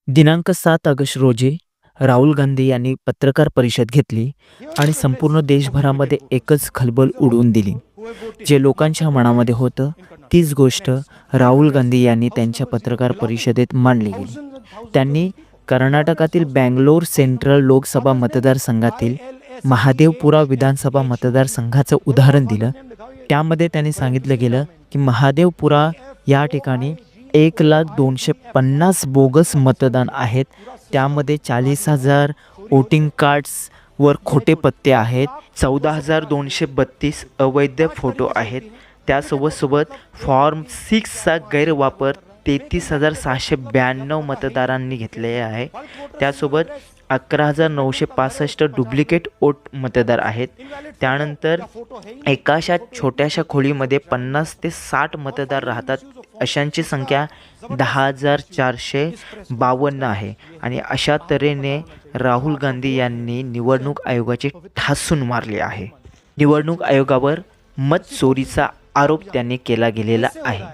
दिनांक 7 ऑगस्ट रोजी राहुल गांधी यांनी पत्रकार परिषद घेतली आणि संपूर्ण देशभरामध्ये एकच खळबळ उडवून दिली. जे लोकांच्या मनामध्ये होतं तीच गोष्ट राहुल गांधी यांनी त्यांच्या पत्रकार परिषदेत मांडली गेली. त्यांनी कर्नाटकातील बंगलोर सेंट्रल लोकसभा मतदारसंघातील महादेवपुरा विधानसभा मतदारसंघाचं उदाहरण दिलं. त्यामध्ये त्यांनी सांगितलं गेलं की महादेवपुरा या ठिकाणी 1,250,000 बोगस मतदान आहेत. त्यामध्ये 40,000 वोटिंग कार्ड्सवर खोटे पत्ते आहेत. 14,232 अवैध फोटो आहेत. त्यासोबत फॉर्म 6चा गैरवापर 33,692 मतदारांनी घेतले आहे. त्यासोबत 11,965 डुप्लिकेट वोट मतदार आहेत. त्यानंतर एकाशा छोट्याशा खोलीमध्ये 50 ते 60 मतदार राहतात. अशांची संख्या 10,452 आहे. आणि अशा तऱ्हेने राहुल गांधी यांनी निवडणूक आयोगाची ठासून मारली आहे. निवडणूक आयोगावर मत चोरीचा आरोप त्यांनी केला गेलेला आहे.